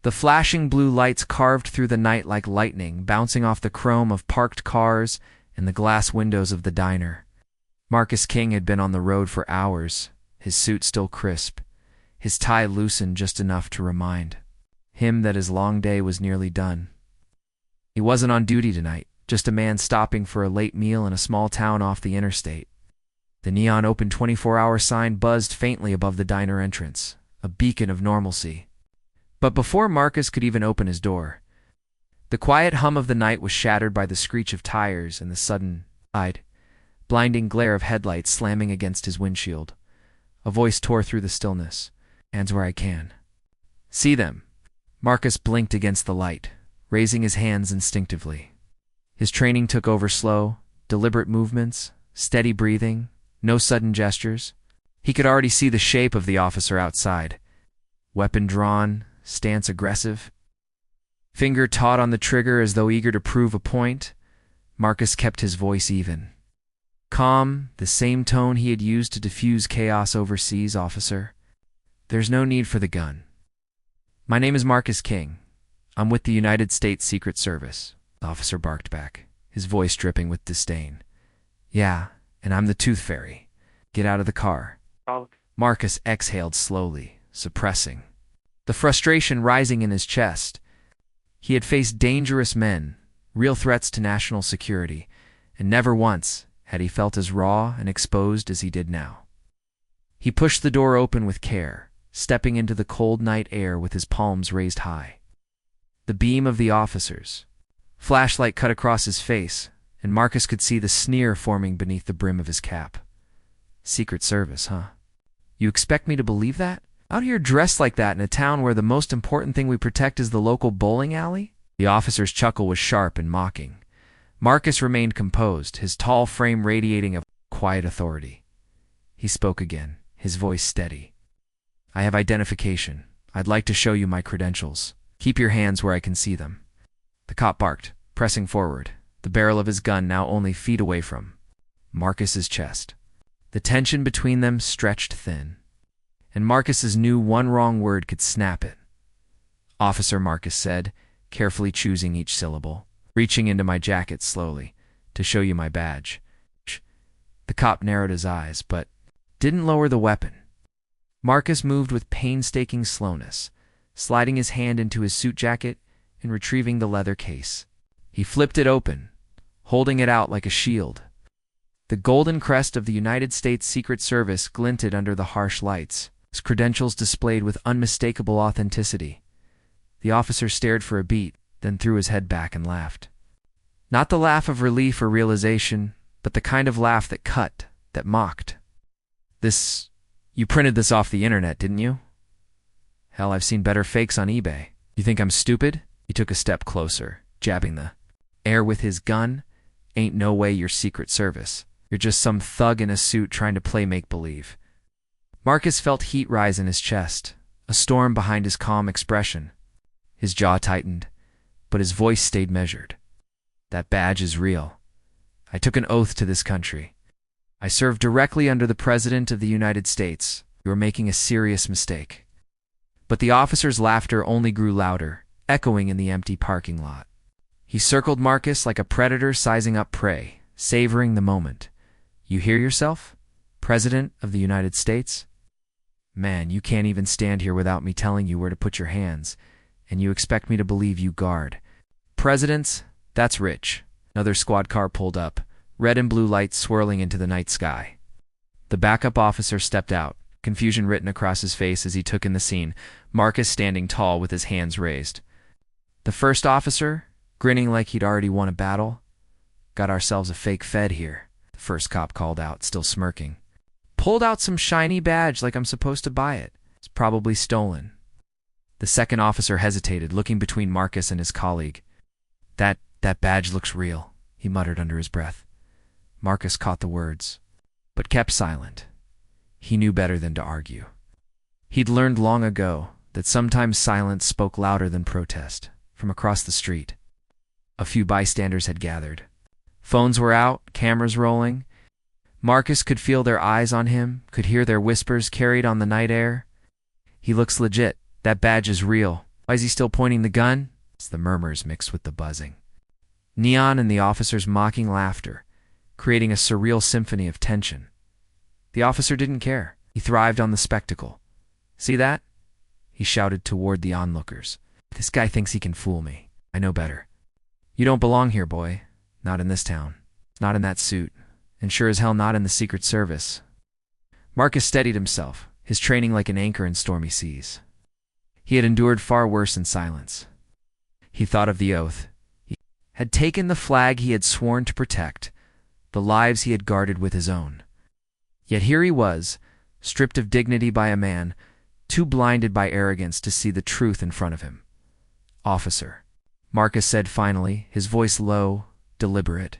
The flashing blue lights carved through the night like lightning, bouncing off the chrome of parked cars and the glass windows of the diner. Marcus King had been on the road for hours, his suit still crisp, his tie loosened just enough to remind him that his long day was nearly done. He wasn't on duty tonight, just a man stopping for a late meal in a small town off the interstate. The neon open 24-hour sign buzzed faintly above the diner entrance, a beacon of normalcy. But before Marcus could even open his door, the quiet hum of the night was shattered by the screech of tires and the sudden, blinding glare of headlights slamming against his windshield. A voice tore through the stillness. "Hands where I can." "See them." Marcus blinked against the light, raising his hands instinctively. His training took over slow, deliberate movements, steady breathing, no sudden gestures. He could already see the shape of the officer outside. Weapon drawn, stance aggressive. Finger taut on the trigger as though eager to prove a point. Marcus kept his voice even. Calm, the same tone he had used to diffuse chaos overseas, "Officer. There's no need for the gun. My name is Marcus King. I'm with the United States Secret Service," the officer barked back, his voice dripping with disdain. "Yeah, and I'm the Tooth Fairy. Get out of the car." Marcus exhaled slowly, suppressing the frustration rising in his chest. He had faced dangerous men, real threats to national security, and never once had he felt as raw and exposed as he did now. He pushed the door open with care, stepping into the cold night air with his palms raised high. The beam of the officer's flashlight cut across his face, and Marcus could see the sneer forming beneath the brim of his cap. "Secret Service, huh? You expect me to believe that? Out here dressed like that in a town where the most important thing we protect is the local bowling alley?" The officer's chuckle was sharp and mocking. Marcus remained composed, his tall frame radiating a quiet authority. He spoke again, his voice steady. "I have identification. I'd like to show you my credentials. Keep your hands where I can see them." The cop barked, pressing forward, the barrel of his gun now only feet away from Marcus's chest. The tension between them stretched thin, and Marcus's knew one wrong word could snap it. "Officer," Marcus said, carefully choosing each syllable, reaching into my jacket slowly to show you my badge. The cop narrowed his eyes, but didn't lower the weapon. Marcus moved with painstaking slowness, sliding his hand into his suit jacket and retrieving the leather case. He flipped it open, holding it out like a shield. The golden crest of the United States Secret Service glinted under the harsh lights, his credentials displayed with unmistakable authenticity. The officer stared for a beat, then threw his head back and laughed. Not the laugh of relief or realization, but the kind of laugh that cut, that mocked. You printed this off the internet, didn't you? Hell, I've seen better fakes on eBay. You think I'm stupid?" He took a step closer, jabbing the air with his gun. "Ain't no way you're Secret Service. You're just some thug in a suit trying to play make-believe." Marcus felt heat rise in his chest, a storm behind his calm expression. His jaw tightened, but his voice stayed measured. "That badge is real. I took an oath to this country. I served directly under the President of the United States. You are making a serious mistake." But the officer's laughter only grew louder, echoing in the empty parking lot. He circled Marcus like a predator sizing up prey, savoring the moment. "You hear yourself? President of the United States? Man, you can't even stand here without me telling you where to put your hands, and you expect me to believe you guard. Presidents? That's rich." Another squad car pulled up, red and blue lights swirling into the night sky. The backup officer stepped out, confusion written across his face as he took in the scene, Marcus standing tall with his hands raised. The first officer, grinning like he'd already won a battle. "Got ourselves a fake Fed here," the first cop called out, still smirking. "Pulled out some shiny badge like I'm supposed to buy it. It's probably stolen." The second officer hesitated, looking between Marcus and his colleague. That badge looks real," he muttered under his breath. Marcus caught the words, but kept silent. He knew better than to argue. He'd learned long ago that sometimes silence spoke louder than protest. From across the street, a few bystanders had gathered. Phones were out, cameras rolling. Marcus could feel their eyes on him, could hear their whispers carried on the night air. "He looks legit. That badge is real. Why is he still pointing the gun? It's the murmurs mixed with the buzzing. Neon and the officer's mocking laughter, creating a surreal symphony of tension. The officer didn't care. He thrived on the spectacle. See that? He shouted toward the onlookers. This guy thinks he can fool me. I know better. You don't belong here, boy. Not in this town. Not in that suit. And sure as hell not in the Secret Service. Marcus steadied himself, his training like an anchor in stormy seas. He had endured far worse in silence. He thought of the oath. He had taken the flag he had sworn to protect, the lives he had guarded with his own. Yet here he was, stripped of dignity by a man, too blinded by arrogance to see the truth in front of him. Officer, Marcus said finally, his voice low, deliberate,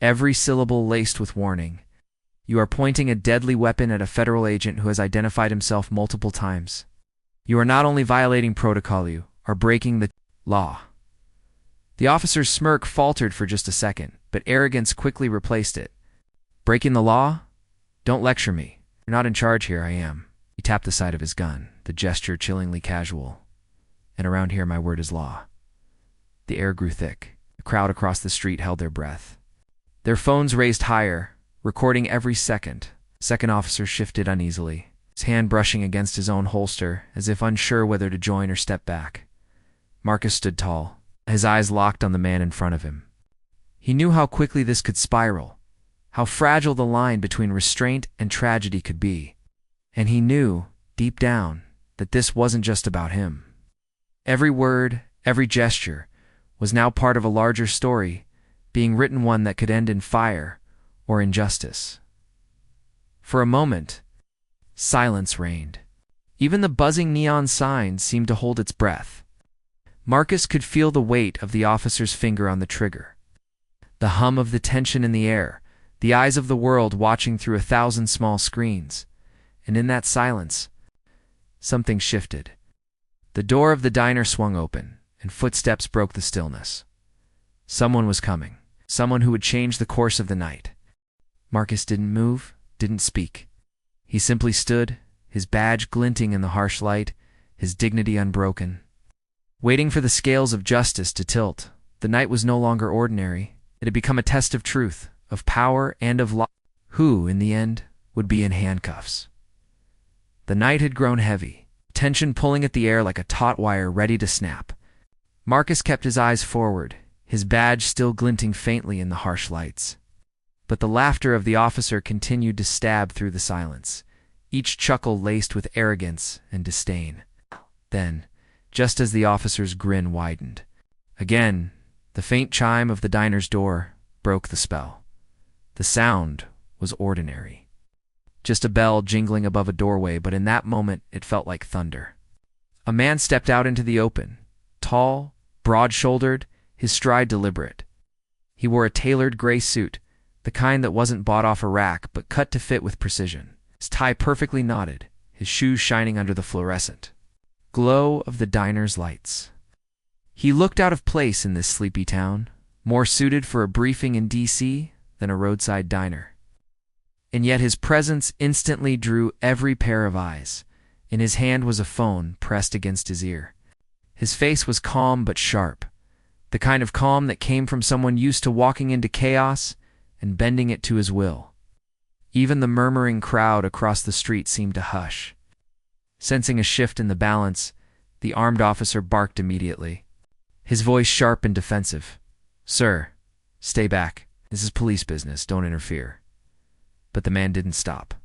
every syllable laced with warning. You are pointing a deadly weapon at a federal agent who has identified himself multiple times. You are not only violating protocol, you are breaking the law. The officer's smirk faltered for just a second, but arrogance quickly replaced it. Breaking the law? Don't lecture me. You're not in charge here, I am. He tapped the side of his gun, the gesture chillingly casual. And around here my word is law. The air grew thick. The crowd across the street held their breath. Their phones raised higher, recording every second. Second officer shifted uneasily, his hand brushing against his own holster, as if unsure whether to join or step back. Marcus stood tall, his eyes locked on the man in front of him. He knew how quickly this could spiral, how fragile the line between restraint and tragedy could be. And he knew, deep down, that this wasn't just about him. Every word, every gesture, was now part of a larger story, being written one that could end in fire or injustice. For a moment, silence reigned. Even the buzzing neon sign seemed to hold its breath. Marcus could feel the weight of the officer's finger on the trigger, the hum of the tension in the air, the eyes of the world watching through 1,000 small screens. And in that silence, something shifted. The door of the diner swung open, and footsteps broke the stillness. Someone was coming, someone who would change the course of the night. Marcus didn't move, didn't speak. He simply stood, his badge glinting in the harsh light, his dignity unbroken. Waiting for the scales of justice to tilt, the night was no longer ordinary. It had become a test of truth, of power, and of law. Who, in the end, would be in handcuffs? The night had grown heavy, tension pulling at the air like a taut wire ready to snap. Marcus kept his eyes forward, his badge still glinting faintly in the harsh lights. But the laughter of the officer continued to stab through the silence, each chuckle laced with arrogance and disdain. Then, just as the officer's grin widened, again, the faint chime of the diner's door broke the spell. The sound was ordinary. Just a bell jingling above a doorway, but in that moment it felt like thunder. A man stepped out into the open, tall, broad-shouldered, his stride deliberate. He wore a tailored gray suit, the kind that wasn't bought off a rack but cut to fit with precision. His tie perfectly knotted, his shoes shining under the fluorescent glow of the diner's lights. He looked out of place in this sleepy town, more suited for a briefing in D.C. than a roadside diner. And yet his presence instantly drew every pair of eyes. In his hand was a phone pressed against his ear. His face was calm but sharp, the kind of calm that came from someone used to walking into chaos and bending it to his will. Even the murmuring crowd across the street seemed to hush. Sensing a shift in the balance, the armed officer barked immediately, his voice sharp and defensive. "Sir, stay back. This is police business. Don't interfere." But the man didn't stop.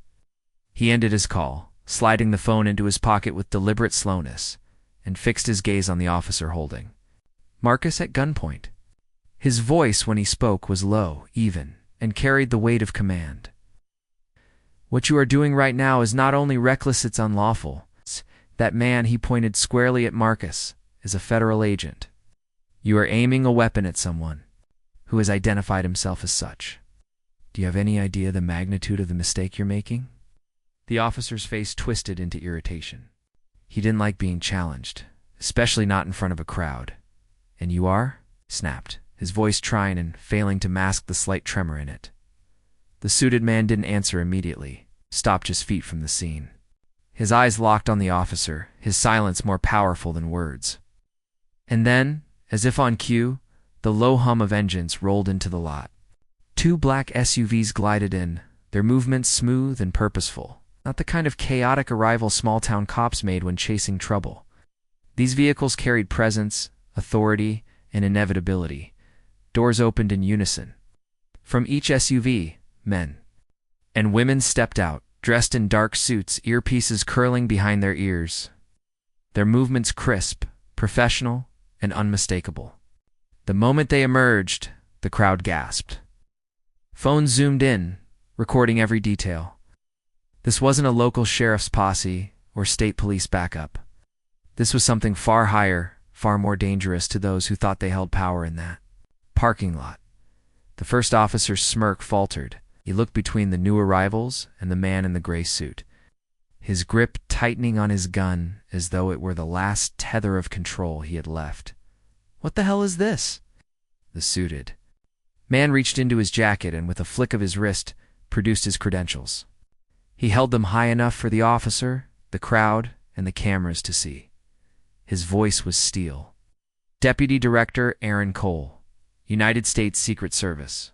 He ended his call, sliding the phone into his pocket with deliberate slowness, and fixed his gaze on the officer holding Marcus at gunpoint. His voice, when he spoke, was low, even, and carried the weight of command. "What you are doing right now is not only reckless, it's unlawful. That man," he pointed squarely at Marcus, "is a federal agent. You are aiming a weapon at someone who has identified himself as such. Do you have any idea the magnitude of the mistake you're making?" The officer's face twisted into irritation. He didn't like being challenged, especially not in front of a crowd. "And you are?" snapped, his voice trying and failing to mask the slight tremor in it. The suited man didn't answer immediately, stopped his feet from the scene. his eyes locked on the officer, his silence more powerful than words. And then, as if on cue, the low hum of engines rolled into the lot. Two black SUVs glided in, their movements smooth and purposeful, not the kind of chaotic arrival small-town cops made when chasing trouble. These vehicles carried presence, authority, and inevitability. Doors opened in unison. From each SUV, men and women stepped out, dressed in dark suits, earpieces curling behind their ears. Their movements crisp, professional, and unmistakable. The moment they emerged, the crowd gasped. Phones zoomed in, recording every detail. This wasn't a local sheriff's posse or state police backup. This was something far higher, far more dangerous to those who thought they held power in that parking lot. The first officer's smirk faltered. He looked between the new arrivals and the man in the gray suit, his grip tightening on his gun as though it were the last tether of control he had left. "What the hell is this?" The suited man reached into his jacket and with a flick of his wrist produced his credentials. He held them high enough for the officer, the crowd, and the cameras to see. His voice was steel. "Deputy Director Aaron Cole, United States Secret Service.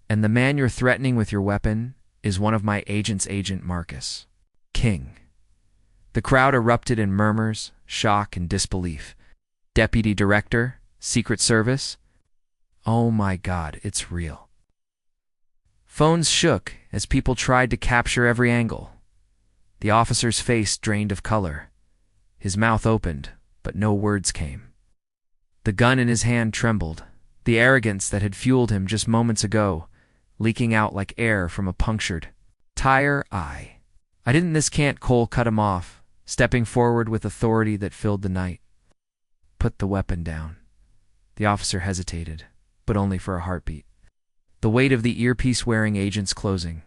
And the man you're threatening with your weapon is one of my agent's agent, Marcus King." The crowd erupted in murmurs, shock, and disbelief. "Deputy Director, Secret Service? Oh my God, it's real." Phones shook as people tried to capture every angle. The officer's face drained of color. His mouth opened, but no words came. The gun in his hand trembled, the arrogance that had fueled him just moments ago leaking out like air from a punctured tire. I didn't. This can't. Cole cut him off, stepping forward with authority that filled the night. "Put the weapon down." The officer hesitated, but only for a heartbeat. The weight of the earpiece-wearing agents closing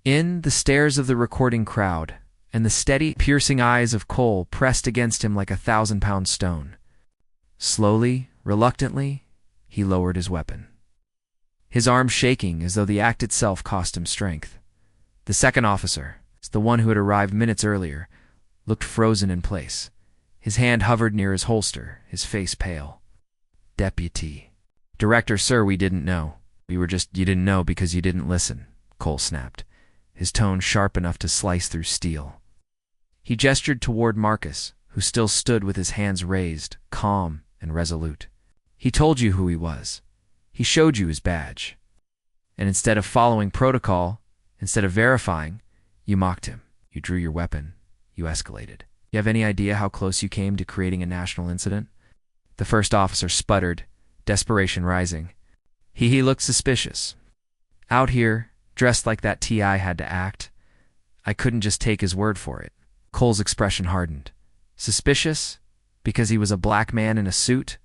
in, the stares of the recording crowd, and the steady, piercing eyes of Cole pressed against him like a 1,000-pound stone. Slowly, reluctantly, he lowered his weapon, his arm shaking as though the act itself cost him strength. The second officer, the one who had arrived minutes earlier, looked frozen in place. His hand hovered near his holster, his face pale. "Deputy Director, sir, we didn't know. You didn't know because you didn't listen," Cole snapped, his tone sharp enough to slice through steel. He gestured toward Marcus, who still stood with his hands raised, calm and resolute. "He told you who he was. He showed you his badge. And instead of following protocol, instead of verifying, you mocked him. You drew your weapon. You escalated. You have any idea how close you came to creating a national incident?" The first officer sputtered, desperation rising. He looked suspicious. "Out here, dressed like that TI had to act. I couldn't just take his word for it." Cole's expression hardened. "Suspicious? Because he was a black man in a suit?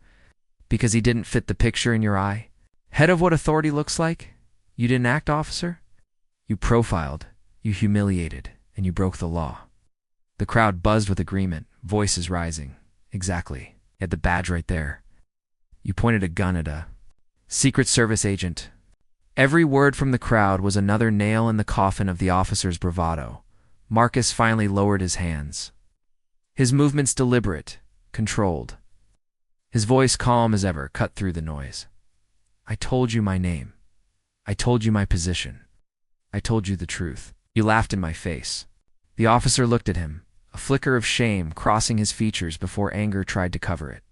Because he didn't fit the picture in your eye? Head of what authority looks like? You didn't act, officer? You profiled, you humiliated, and you broke the law." The crowd buzzed with agreement, voices rising. "Exactly. You had the badge right there. You pointed a gun at a Secret Service agent." Every word from the crowd was another nail in the coffin of the officer's bravado. Marcus finally lowered his hands. His movements deliberate, controlled. His voice calm as ever cut through the noise. "I told you my name. I told you my position. I told you the truth. You laughed in my face." The officer looked at him, a flicker of shame crossing his features before anger tried to cover it.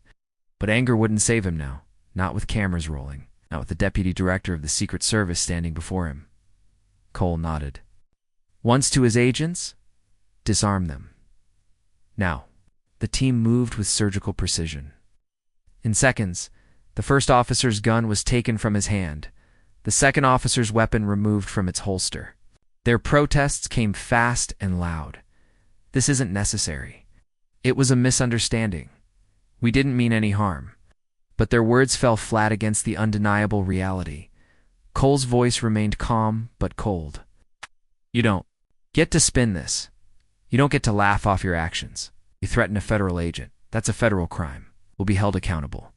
But anger wouldn't save him now, not with cameras rolling, not with the deputy director of the Secret Service standing before him. Cole nodded. Once to his agents, disarm them. Now, the team moved with surgical precision. In seconds, the first officer's gun was taken from his hand, the second officer's weapon removed from its holster. Their protests came fast and loud. "This isn't necessary. It was a misunderstanding. We didn't mean any harm." But their words fell flat against the undeniable reality. Cole's voice remained calm but cold. "You don't get to spin this. You don't get to laugh off your actions. You threaten a federal agent. That's a federal crime. Will be held accountable."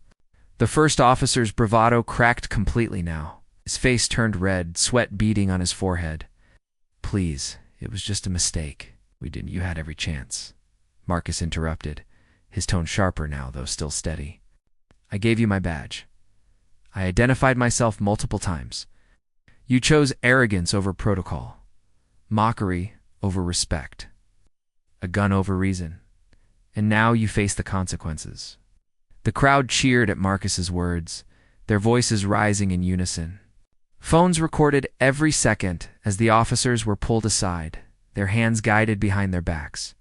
The first officer's bravado cracked completely now. His face turned red, sweat beading on his forehead. "Please, it was just a mistake. We didn't. You had every chance. Marcus interrupted, his tone sharper now, though still steady. I gave you my badge. I identified myself multiple times. You chose arrogance over protocol, mockery over respect, a gun over reason, and now you face the consequences. The crowd cheered at Marcus's words, their voices rising in unison. Phones recorded every second as the officers were pulled aside, their hands guided behind their backs.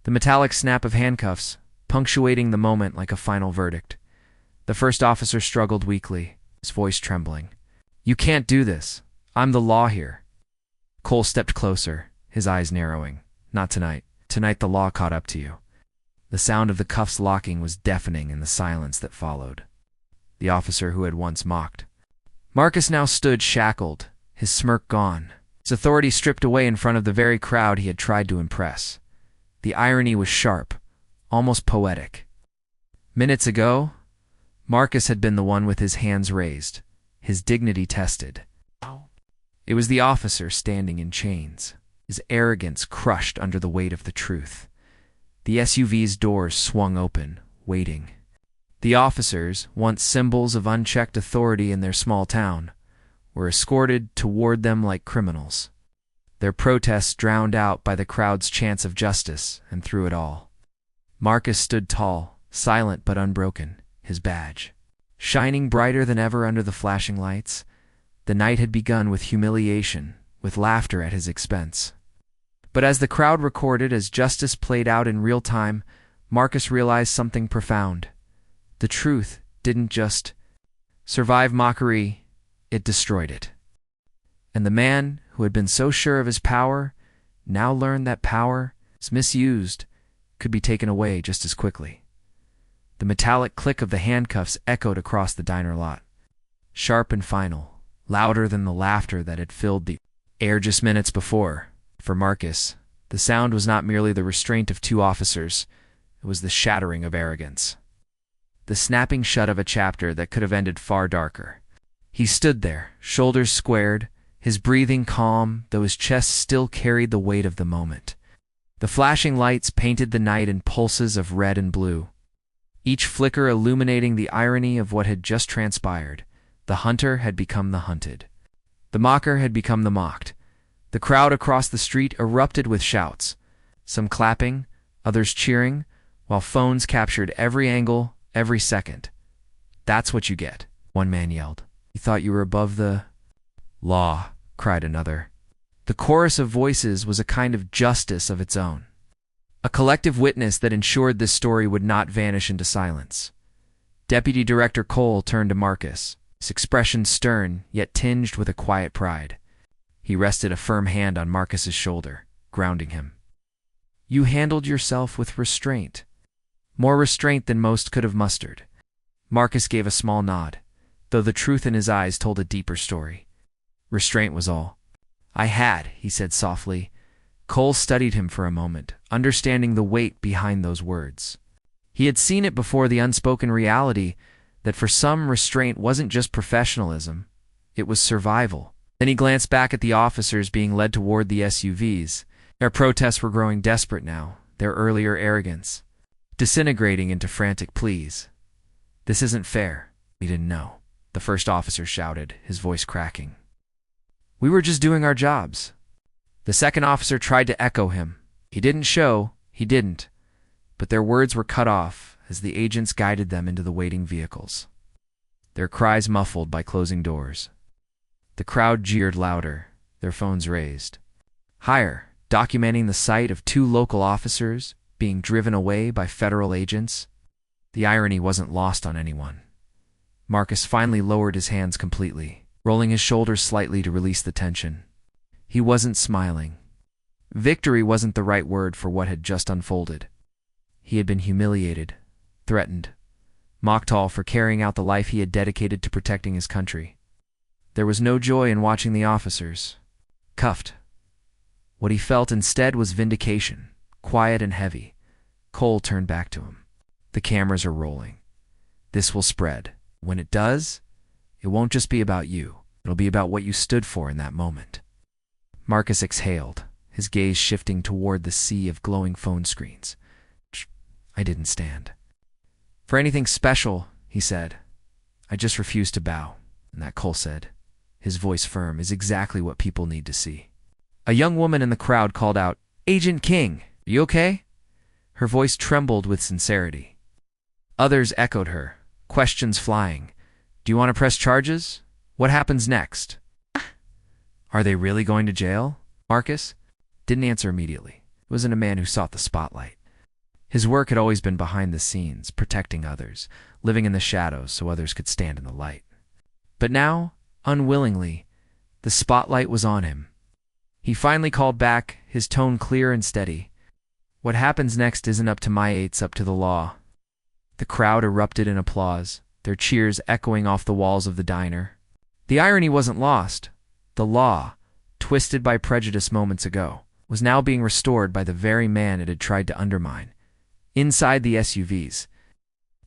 The metallic snap of handcuffs, punctuating the moment like a final verdict. The first officer struggled weakly, his voice trembling. You can't do this. I'm the law here. Cole stepped closer, his eyes narrowing. Not tonight. Tonight the law caught up to you. The sound of the cuffs locking was deafening in the silence that followed. The officer who had once mocked. Marcus now stood shackled, his smirk gone, his authority stripped away in front of the very crowd he had tried to impress. The irony was sharp, almost poetic. Minutes ago, Marcus had been the one with his hands raised, his dignity tested. It was the officer standing in chains, his arrogance crushed under the weight of the truth. The SUV's doors swung open, waiting. The officers, once symbols of unchecked authority in their small town, were escorted toward them like criminals, their protests drowned out by the crowd's chants of justice, and through it all, Marcus stood tall, silent but unbroken, his badge shining brighter than ever under the flashing lights. The night had begun with humiliation, with laughter at his expense. But as the crowd recorded as justice played out in real time, Marcus realized something profound. The truth didn't just survive mockery, it destroyed it. And the man who had been so sure of his power now learned that power, misused, could be taken away just as quickly. The metallic click of the handcuffs echoed across the diner lot, sharp and final, louder than the laughter that had filled the air just minutes before. For Marcus, the sound was not merely the restraint of two officers, it was the shattering of arrogance. The snapping shut of a chapter that could have ended far darker. He stood there, shoulders squared, his breathing calm, though his chest still carried the weight of the moment. The flashing lights painted the night in pulses of red and blue, each flicker illuminating the irony of what had just transpired. The hunter had become the hunted. The mocker had become the mocked. The crowd across the street erupted with shouts, some clapping, others cheering, while phones captured every angle, every second. That's what you get, one man yelled. You thought you were above the law, cried another. The chorus of voices was a kind of justice of its own, a collective witness that ensured this story would not vanish into silence. Deputy Director Cole turned to Marcus, his expression stern, yet tinged with a quiet pride. He rested a firm hand on Marcus's shoulder, grounding him. You handled yourself with restraint, more restraint than most could have mustered. Marcus gave a small nod, though the truth in his eyes told a deeper story. Restraint was all. I had, he said softly. Cole studied him for a moment, understanding the weight behind those words. He had seen it before, the unspoken reality that for some restraint wasn't just professionalism, it was survival. Then he glanced back at the officers being led toward the SUVs. Their protests were growing desperate now, their earlier arrogance disintegrating into frantic pleas. This isn't fair. We didn't know, the first officer shouted, his voice cracking. We were just doing our jobs. The second officer tried to echo him. He didn't show, he didn't, but their words were cut off as the agents guided them into the waiting vehicles, their cries muffled by closing doors. The crowd jeered louder, their phones raised higher, documenting the sight of two local officers being driven away by federal agents. The irony wasn't lost on anyone. Marcus finally lowered his hands completely, rolling his shoulders slightly to release the tension. He wasn't smiling. Victory wasn't the right word for what had just unfolded. He had been humiliated, threatened, mocked all for carrying out the life he had dedicated to protecting his country. There was no joy in watching the officers cuffed. What he felt instead was vindication, quiet and heavy. Cole turned back to him. The cameras are rolling. This will spread. When it does, it won't just be about you. It'll be about what you stood for in that moment. Marcus exhaled, his gaze shifting toward the sea of glowing phone screens. I didn't stand for anything special, he said. I just refused to bow. And that, Cole said, his voice firm, is exactly what people need to see. A young woman in the crowd called out, Agent King, are you okay? Her voice trembled with sincerity. Others echoed her, questions flying. Do you want to press charges? What happens next? Are they really going to jail? Marcus didn't answer immediately. It wasn't a man who sought the spotlight. His work had always been behind the scenes, protecting others, living in the shadows so others could stand in the light. But now, unwillingly, the spotlight was on him. He finally called back, his tone clear and steady. What happens next isn't up to my it's up to the law. The crowd erupted in applause, their cheers echoing off the walls of the diner. The irony wasn't lost. The law, twisted by prejudice moments ago, was now being restored by the very man it had tried to undermine. Inside the SUVs,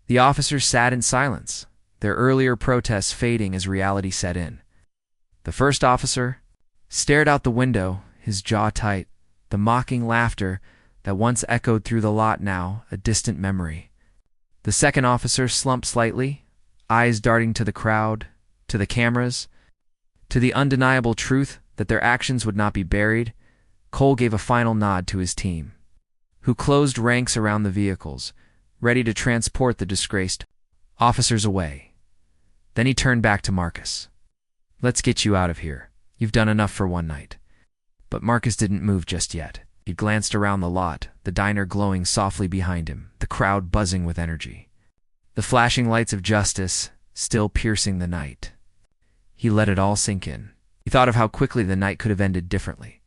the officers sat in silence, their earlier protests fading as reality set in. The first officer stared out the window, his jaw tight, the mocking laughter that once echoed through the lot now a distant memory. The second officer slumped slightly, eyes darting to the crowd, to the cameras, to the undeniable truth that their actions would not be buried. Cole gave a final nod to his team, who closed ranks around the vehicles, ready to transport the disgraced officers away. Then he turned back to Marcus. Let's get you out of here. You've done enough for one night. But Marcus didn't move just yet. He glanced around the lot, the diner glowing softly behind him, the crowd buzzing with energy. The flashing lights of justice still piercing the night. He let it all sink in. He thought of how quickly the night could have ended differently.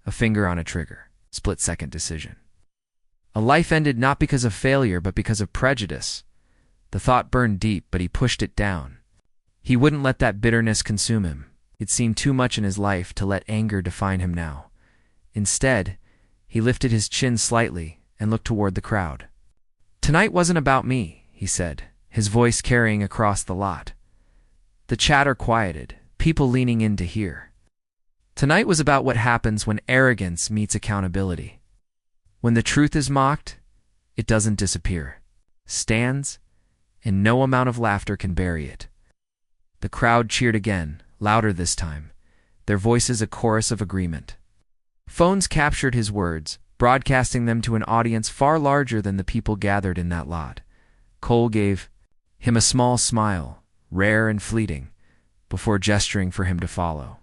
A finger on a trigger, split-second decision. A life ended not because of failure, but because of prejudice. The thought burned deep, but he pushed it down. He wouldn't let that bitterness consume him. It seemed too much in his life to let anger define him now. Instead, he lifted his chin slightly and looked toward the crowd. Tonight wasn't about me, he said, his voice carrying across the lot. The chatter quieted, people leaning in to hear. Tonight was about what happens when arrogance meets accountability. When the truth is mocked, it doesn't disappear, stands, and no amount of laughter can bury it. The crowd cheered again, louder this time, their voices a chorus of agreement. Phones captured his words, broadcasting them to an audience far larger than the people gathered in that lot. Cole gave him a small smile, rare and fleeting, before gesturing for him to follow.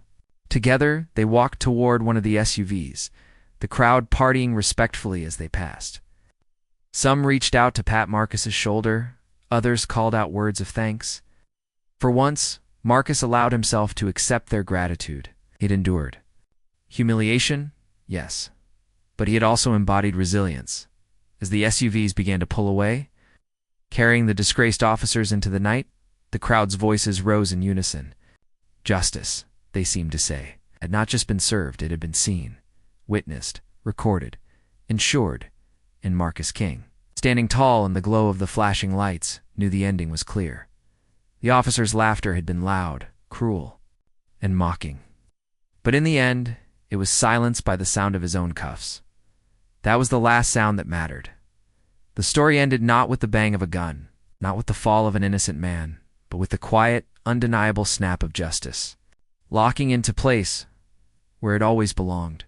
Together, they walked toward one of the SUVs, the crowd partying respectfully as they passed. Some reached out to pat Marcus's shoulder, others called out words of thanks. For once, Marcus allowed himself to accept their gratitude. It endured. Humiliation? Yes. But he had also embodied resilience. As the SUVs began to pull away, carrying the disgraced officers into the night, the crowd's voices rose in unison. Justice, they seemed to say, had not just been served, it had been seen, witnessed, recorded, ensured, in Marcus King. Standing tall in the glow of the flashing lights, knew the ending was clear. The officer's laughter had been loud, cruel, and mocking. But in the end, it was silenced by the sound of his own cuffs. That was the last sound that mattered. The story ended not with the bang of a gun, not with the fall of an innocent man, but with the quiet, undeniable snap of justice, locking into place where it always belonged.